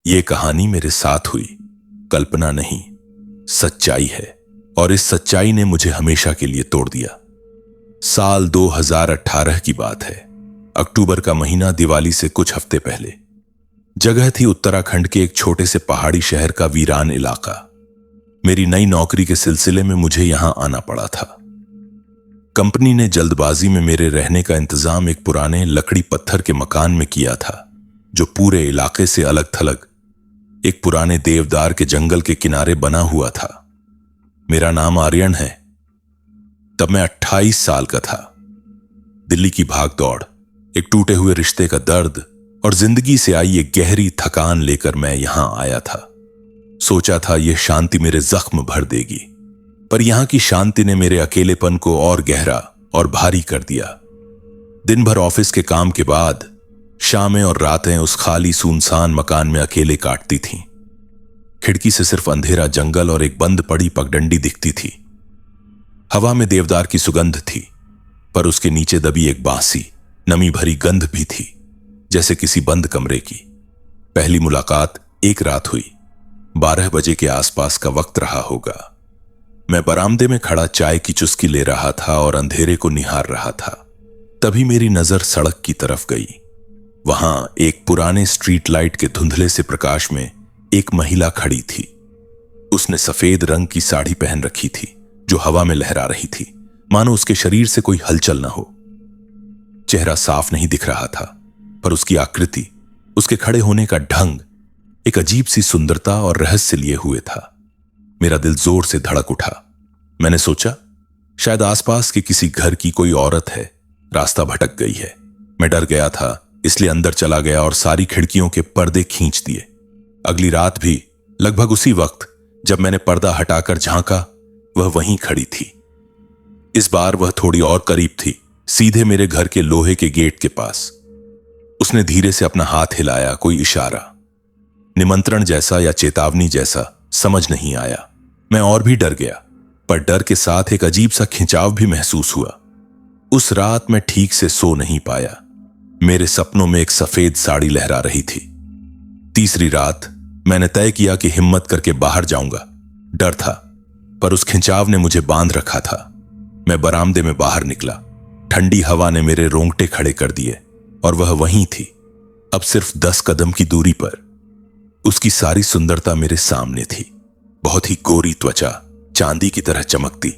ये कहानी मेरे साथ हुई, कल्पना नहीं, सच्चाई है। और इस सच्चाई ने मुझे हमेशा के लिए तोड़ दिया। साल 2018 की बात है। अक्टूबर का महीना, दिवाली से कुछ हफ्ते पहले। जगह थी उत्तराखंड के एक छोटे से पहाड़ी शहर का वीरान इलाका। मेरी नई नौकरी के सिलसिले में मुझे यहां आना पड़ा था। कंपनी ने जल्दबाजी में मेरे रहने का इंतजाम एक पुराने लकड़ी पत्थर के मकान में किया था, जो पूरे इलाके से अलग थलग एक पुराने देवदार के जंगल के किनारे बना हुआ था। मेरा नाम आर्यन है। तब मैं 28 साल का था। दिल्ली की भागदौड़, एक टूटे हुए रिश्ते का दर्द और जिंदगी से आई एक गहरी थकान लेकर मैं यहां आया था। सोचा था यह शांति मेरे जख्म भर देगी, पर यहां की शांति ने मेरे अकेलेपन को और गहरा और भारी कर दिया। दिन भर ऑफिस के काम के बाद शामें और रातें उस खाली सुनसान मकान में अकेले काटती थीं। खिड़की से सिर्फ अंधेरा जंगल और एक बंद पड़ी पगडंडी दिखती थी। हवा में देवदार की सुगंध थी, पर उसके नीचे दबी एक बांसी नमी भरी गंध भी थी, जैसे किसी बंद कमरे की। पहली मुलाकात एक रात हुई। 12 बजे के आसपास का वक्त रहा होगा। मैं बरामदे में खड़ा चाय की चुस्की ले रहा था और अंधेरे को निहार रहा था। तभी मेरी नजर सड़क की तरफ गई। वहां एक पुराने स्ट्रीट लाइट के धुंधले से प्रकाश में एक महिला खड़ी थी। उसने सफेद रंग की साड़ी पहन रखी थी, जो हवा में लहरा रही थी, मानो उसके शरीर से कोई हलचल न हो। चेहरा साफ नहीं दिख रहा था, पर उसकी आकृति, उसके खड़े होने का ढंग एक अजीब सी सुंदरता और रहस्य लिए हुए था। मेरा दिल जोर से धड़क उठा। मैंने सोचा, शायद आसपास के किसी घर की कोई औरत है, रास्ता भटक गई है। मैं डर गया था, इसलिए अंदर चला गया और सारी खिड़कियों के पर्दे खींच दिए। अगली रात भी लगभग उसी वक्त जब मैंने पर्दा हटाकर झांका, वह वहीं खड़ी थी। इस बार वह थोड़ी और करीब थी, सीधे मेरे घर के लोहे के गेट के पास। उसने धीरे से अपना हाथ हिलाया, कोई इशारा, निमंत्रण जैसा या चेतावनी जैसा, समझ नहीं आया। मैं और भी डर गया, पर डर के साथ एक अजीब सा खिंचाव भी महसूस हुआ। उस रात मैं ठीक से सो नहीं पाया। मेरे सपनों में एक सफेद साड़ी लहरा रही थी। तीसरी रात मैंने तय किया कि हिम्मत करके बाहर जाऊंगा। डर था, पर उस खिंचाव ने मुझे बांध रखा था। मैं बरामदे में बाहर निकला। ठंडी हवा ने मेरे रोंगटे खड़े कर दिए, और वह वहीं थी, अब सिर्फ 10 कदम की दूरी पर। उसकी सारी सुंदरता मेरे सामने थी। बहुत ही गोरी त्वचा, चांदी की तरह चमकती,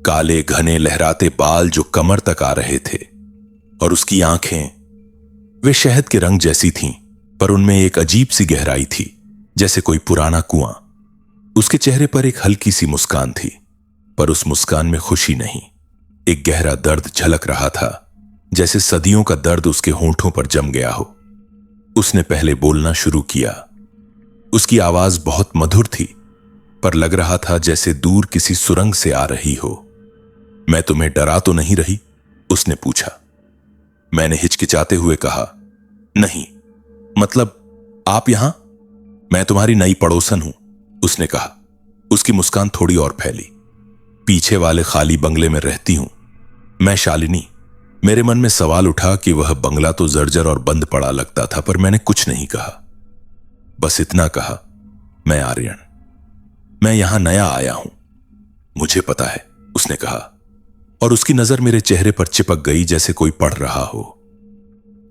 काले घने लहराते बाल जो कमर तक आ रहे थे, और उसकी आंखें, वे शहद के रंग जैसी थीं, पर उनमें एक अजीब सी गहराई थी, जैसे कोई पुराना कुआं। उसके चेहरे पर एक हल्की सी मुस्कान थी, पर उस मुस्कान में खुशी नहीं, एक गहरा दर्द झलक रहा था, जैसे सदियों का दर्द उसके होंठों पर जम गया हो। उसने पहले बोलना शुरू किया। उसकी आवाज बहुत मधुर थी, पर लग रहा था जैसे दूर किसी सुरंग से आ रही हो। मैं तुम्हें डरा तो नहीं रही? उसने पूछा। मैंने हिचकिचाते हुए कहा, नहीं, मतलब आप यहां? मैं तुम्हारी नई पड़ोसन हूं, उसने कहा। उसकी मुस्कान थोड़ी और फैली। पीछे वाले खाली बंगले में रहती हूं मैं, शालिनी। मेरे मन में सवाल उठा कि वह बंगला तो जर्जर और बंद पड़ा लगता था, पर मैंने कुछ नहीं कहा। बस इतना कहा, मैं आर्यन, मैं यहां नया आया हूं। मुझे पता है, उसने कहा, और उसकी नजर मेरे चेहरे पर चिपक गई, जैसे कोई पढ़ रहा हो।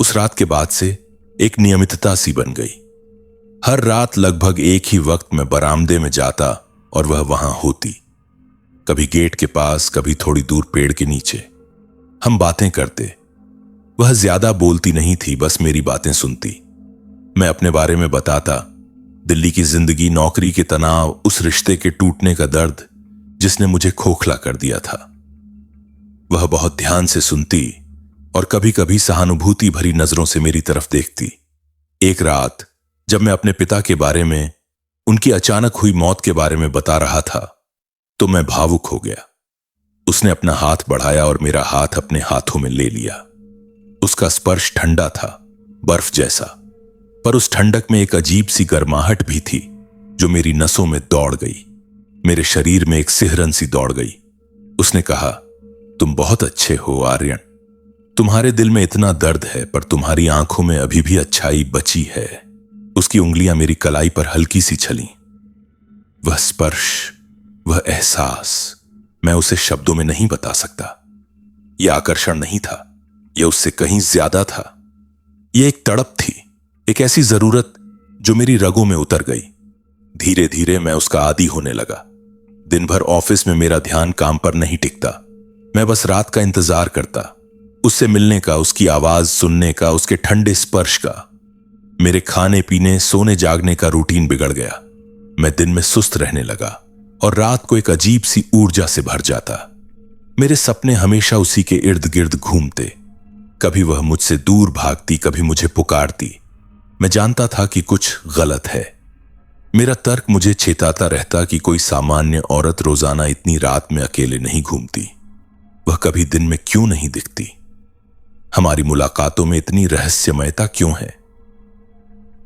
उस रात के बाद से एक नियमितता सी बन गई। हर रात लगभग एक ही वक्त मैं बरामदे में जाता और वह वहां होती, कभी गेट के पास, कभी थोड़ी दूर पेड़ के नीचे। हम बातें करते। वह ज्यादा बोलती नहीं थी, बस मेरी बातें सुनती। मैं अपने बारे में बताता, दिल्ली की जिंदगी, नौकरी के तनाव, उस रिश्ते के टूटने का दर्द जिसने मुझे खोखला कर दिया था। वह बहुत ध्यान से सुनती और कभी कभी सहानुभूति भरी नजरों से मेरी तरफ देखती। एक रात जब मैं अपने पिता के बारे में, उनकी अचानक हुई मौत के बारे में बता रहा था, तो मैं भावुक हो गया। उसने अपना हाथ बढ़ाया और मेरा हाथ अपने हाथों में ले लिया। उसका स्पर्श ठंडा था, बर्फ जैसा, पर उस ठंडक में एक अजीब सी गर्माहट भी थी, जो मेरी नसों में दौड़ गई। मेरे शरीर में एक सिहरन सी दौड़ गई। उसने कहा, तुम बहुत अच्छे हो आर्यन। तुम्हारे दिल में इतना दर्द है, पर तुम्हारी आंखों में अभी भी अच्छाई बची है। उसकी उंगलियां मेरी कलाई पर हल्की सी छलीं। वह स्पर्श, वह एहसास, मैं उसे शब्दों में नहीं बता सकता। यह आकर्षण नहीं था, यह उससे कहीं ज्यादा था। यह एक तड़प थी, एक ऐसी जरूरत जो मेरी रगों में उतर गई। धीरे धीरे मैं उसका आदी होने लगा। दिन भर ऑफिस में मेरा ध्यान काम पर नहीं टिकता। मैं बस रात का इंतजार करता, उससे मिलने का, उसकी आवाज सुनने का, उसके ठंडे स्पर्श का। मेरे खाने पीने, सोने जागने का रूटीन बिगड़ गया। मैं दिन में सुस्त रहने लगा और रात को एक अजीब सी ऊर्जा से भर जाता। मेरे सपने हमेशा उसी के इर्द गिर्द घूमते। कभी वह मुझसे दूर भागती, कभी मुझे पुकारती। मैं जानता था कि कुछ गलत है। मेरा तर्क मुझे चेताता रहता कि कोई सामान्य औरत रोजाना इतनी रात में अकेले नहीं घूमती। वह कभी दिन में क्यों नहीं दिखती? हमारी मुलाकातों में इतनी रहस्यमयता क्यों है?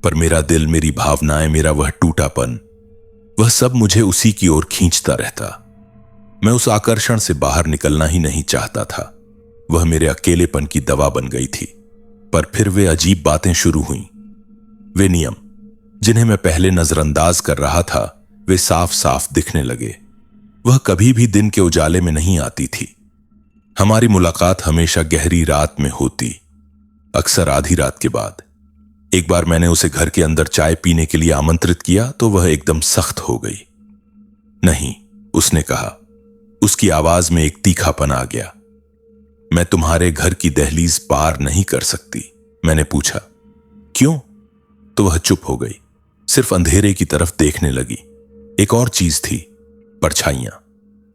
पर मेरा दिल, मेरी भावनाएं, मेरा वह टूटापन, वह सब मुझे उसी की ओर खींचता रहता। मैं उस आकर्षण से बाहर निकलना ही नहीं चाहता था। वह मेरे अकेलेपन की दवा बन गई थी। पर फिर वे अजीब बातें शुरू हुईं। वे नियम जिन्हें मैं पहले नजरअंदाज कर रहा था, वे साफ साफ दिखने लगे। वह कभी भी दिन के उजाले में नहीं आती थी। हमारी मुलाकात हमेशा गहरी रात में होती, अक्सर आधी रात के बाद। एक बार मैंने उसे घर के अंदर चाय पीने के लिए आमंत्रित किया तो वह एकदम सख्त हो गई। नहीं, उसने कहा। उसकी आवाज में एक तीखापन आ गया। मैं तुम्हारे घर की दहलीज पार नहीं कर सकती। मैंने पूछा, क्यों? तो वह चुप हो गई, सिर्फ अंधेरे की तरफ देखने लगी। एक और चीज थी, परछाइयां।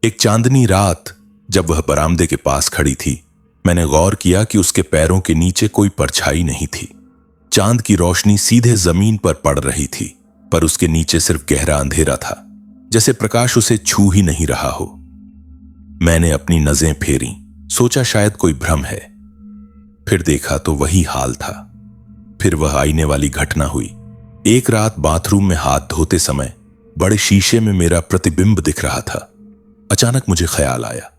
एक चांदनी रात जब वह बरामदे के पास खड़ी थी, मैंने गौर किया कि उसके पैरों के नीचे कोई परछाई नहीं थी। चांद की रोशनी सीधे जमीन पर पड़ रही थी, पर उसके नीचे सिर्फ गहरा अंधेरा था, जैसे प्रकाश उसे छू ही नहीं रहा हो। मैंने अपनी नजरें फेरी, सोचा शायद कोई भ्रम है। फिर देखा तो वही हाल था। फिर वह आईने वाली घटना हुई। एक रात बाथरूम में हाथ धोते समय बड़े शीशे में मेरा प्रतिबिंब दिख रहा था। अचानक मुझे ख्याल आया।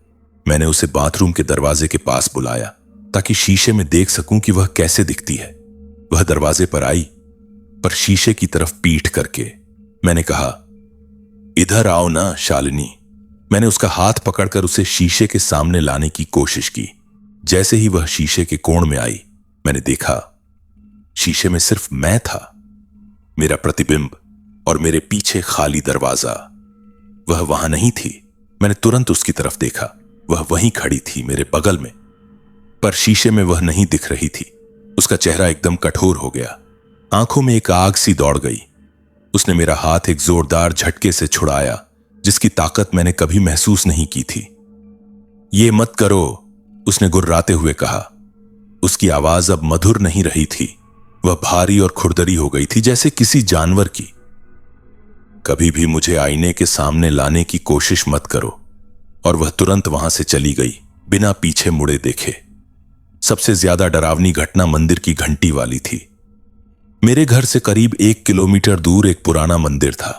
मैंने उसे बाथरूम के दरवाजे के पास बुलाया ताकि शीशे में देख सकूं कि वह कैसे दिखती है। वह दरवाजे पर आई, पर शीशे की तरफ पीठ करके। मैंने कहा, इधर आओ ना शालिनी। मैंने उसका हाथ पकड़कर उसे शीशे के सामने लाने की कोशिश की। जैसे ही वह शीशे के कोण में आई, मैंने देखा शीशे में सिर्फ मैं था, मेरा प्रतिबिंब और मेरे पीछे खाली दरवाजा। वह वहां नहीं थी। मैंने तुरंत उसकी तरफ देखा। वह वहीं खड़ी थी, मेरे बगल में, पर शीशे में वह नहीं दिख रही थी। उसका चेहरा एकदम कठोर हो गया, आंखों में एक आग सी दौड़ गई। उसने मेरा हाथ एक जोरदार झटके से छुड़ाया, जिसकी ताकत मैंने कभी महसूस नहीं की थी। ये मत करो, उसने गुर्राते हुए कहा। उसकी आवाज अब मधुर नहीं रही थी, वह भारी और खुरदरी हो गई थी, जैसे किसी जानवर की। कभी भी मुझे आईने के सामने लाने की कोशिश मत करो। और वह तुरंत वहां से चली गई, बिना पीछे मुड़े देखे। सबसे ज्यादा डरावनी घटना मंदिर की घंटी वाली थी। मेरे घर से करीब 1 किलोमीटर दूर एक पुराना मंदिर था।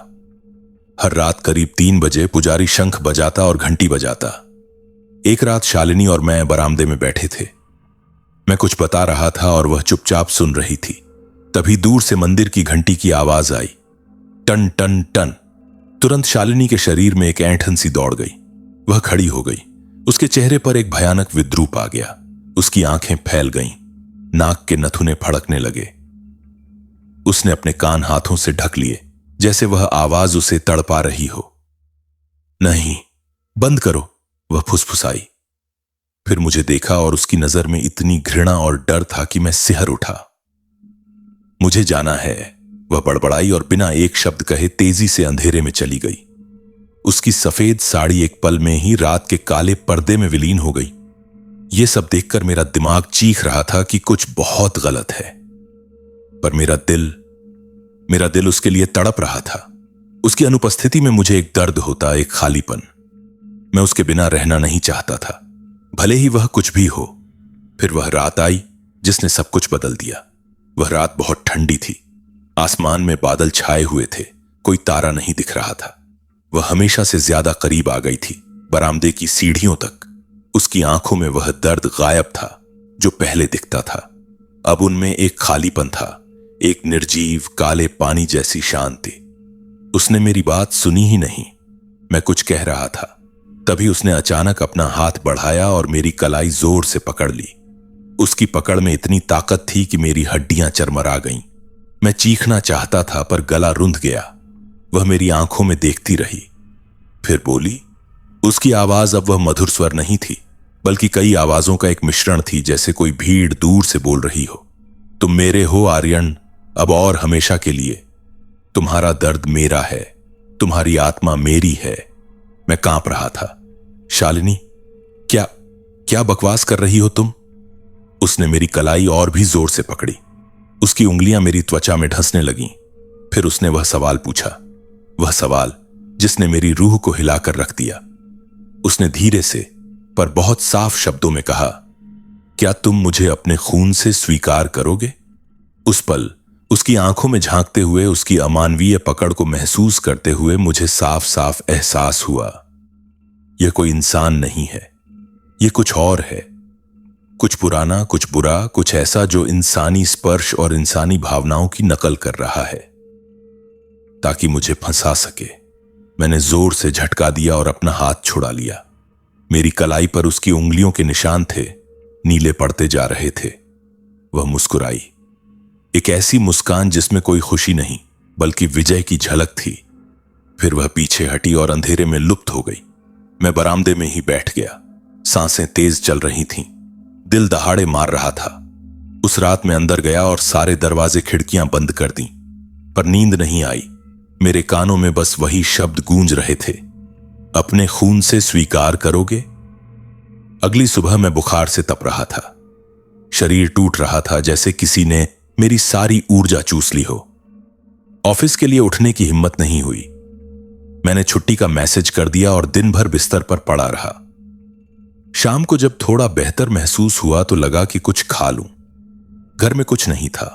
हर रात करीब 3 बजे पुजारी शंख बजाता और घंटी बजाता। एक रात शालिनी और मैं बरामदे में बैठे थे। मैं कुछ बता रहा था और वह चुपचाप सुन रही थी। तभी दूर से मंदिर की घंटी की आवाज आई, टन टन टन। तुरंत शालिनी के शरीर में एक ऐंठन सी दौड़ गई। वह खड़ी हो गई। उसके चेहरे पर एक भयानक विद्रूप आ गया। उसकी आंखें फैल गईं, नाक के नथुने फड़कने लगे। उसने अपने कान हाथों से ढक लिए, जैसे वह आवाज उसे तड़पा रही हो। नहीं, बंद करो, वह फुसफुसाई। फिर मुझे देखा और उसकी नजर में इतनी घृणा और डर था कि मैं सिहर उठा। मुझे जाना है, वह बड़बड़ाई और बिना एक शब्द कहे तेजी से अंधेरे में चली गई। उसकी सफेद साड़ी एक पल में ही रात के काले पर्दे में विलीन हो गई। यह सब देखकर मेरा दिमाग चीख रहा था कि कुछ बहुत गलत है, पर मेरा दिल उसके लिए तड़प रहा था। उसकी अनुपस्थिति में मुझे एक दर्द होता, एक खालीपन। मैं उसके बिना रहना नहीं चाहता था, भले ही वह कुछ भी हो। फिर वह रात आई जिसने सब कुछ बदल दिया। वह रात बहुत ठंडी थी। आसमान में बादल छाए हुए थे, कोई तारा नहीं दिख रहा था। वह हमेशा से ज्यादा करीब आ गई थी, बरामदे की सीढ़ियों तक। उसकी आंखों में वह दर्द गायब था जो पहले दिखता था। अब उनमें एक खालीपन था, एक निर्जीव काले पानी जैसी शांति। उसने मेरी बात सुनी ही नहीं। मैं कुछ कह रहा था, तभी उसने अचानक अपना हाथ बढ़ाया और मेरी कलाई जोर से पकड़ ली। उसकी पकड़ में इतनी ताकत थी कि मेरी हड्डियां चरमरा गईं। मैं चीखना चाहता था पर गला रुंध गया। वह मेरी आंखों में देखती रही, फिर बोली। उसकी आवाज अब वह मधुर स्वर नहीं थी, बल्कि कई आवाजों का एक मिश्रण थी, जैसे कोई भीड़ दूर से बोल रही हो। तुम मेरे हो आर्यन, अब और हमेशा के लिए। तुम्हारा दर्द मेरा है, तुम्हारी आत्मा मेरी है। मैं कांप रहा था। शालिनी, क्या क्या बकवास कर रही हो तुम? उसने मेरी कलाई और भी जोर से पकड़ी। उसकी उंगलियां मेरी त्वचा में ढसने लगीं। फिर उसने वह सवाल पूछा, वह सवाल जिसने मेरी रूह को हिलाकर रख दिया। उसने धीरे से पर बहुत साफ शब्दों में कहा, क्या तुम मुझे अपने खून से स्वीकार करोगे? उस पल उसकी आंखों में झांकते हुए, उसकी अमानवीय पकड़ को महसूस करते हुए मुझे साफ साफ एहसास हुआ, यह कोई इंसान नहीं है, यह कुछ और है। कुछ पुराना, कुछ बुरा, कुछ ऐसा जो इंसानी स्पर्श और इंसानी भावनाओं की नकल कर रहा है ताकि मुझे फंसा सके। मैंने जोर से झटका दिया और अपना हाथ छुड़ा लिया। मेरी कलाई पर उसकी उंगलियों के निशान थे, नीले पड़ते जा रहे थे। वह मुस्कुराई, एक ऐसी मुस्कान जिसमें कोई खुशी नहीं बल्कि विजय की झलक थी। फिर वह पीछे हटी और अंधेरे में लुप्त हो गई। मैं बरामदे में ही बैठ गया। सांसें तेज चल रही थीं, दिल दहाड़े मार रहा था। उस रात में अंदर गया और सारे दरवाजे खिड़कियां बंद कर दी, पर नींद नहीं आई। मेरे कानों में बस वही शब्द गूंज रहे थे, अपने खून से स्वीकार करोगे? अगली सुबह मैं बुखार से तप रहा था। शरीर टूट रहा था, जैसे किसी ने मेरी सारी ऊर्जा चूस ली हो। ऑफिस के लिए उठने की हिम्मत नहीं हुई। मैंने छुट्टी का मैसेज कर दिया और दिन भर बिस्तर पर पड़ा रहा। शाम को जब थोड़ा बेहतर महसूस हुआ तो लगा कि कुछ खा लूं। घर में कुछ नहीं था।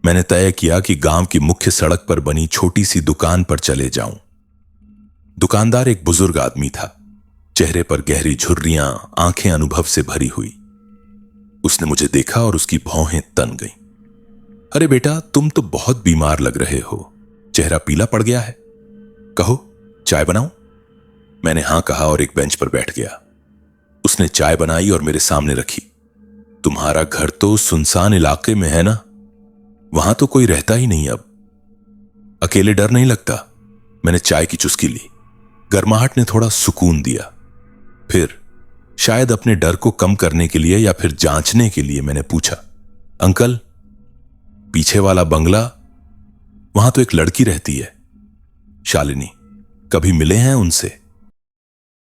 मैंने तय किया कि गांव की मुख्य सड़क पर बनी छोटी सी दुकान पर चले जाऊं। दुकानदार एक बुजुर्ग आदमी था, चेहरे पर गहरी झुर्रियां, आंखें अनुभव से भरी हुई। उसने मुझे देखा और उसकी भौहें तन गईं। अरे बेटा, तुम तो बहुत बीमार लग रहे हो, चेहरा पीला पड़ गया है। कहो, चाय बनाऊं? मैंने हां कहा और एक बेंच पर बैठ गया। उसने चाय बनाई और मेरे सामने रखी। तुम्हारा घर तो सुनसान इलाके में है ना? वहां तो कोई रहता ही नहीं अब। अकेले डर नहीं लगता? मैंने चाय की चुस्की ली। गर्माहट ने थोड़ा सुकून दिया। फिर शायद अपने डर को कम करने के लिए या फिर जांचने के लिए मैंने पूछा, अंकल, पीछे वाला बंगला, वहां तो एक लड़की रहती है, शालिनी, कभी मिले हैं उनसे?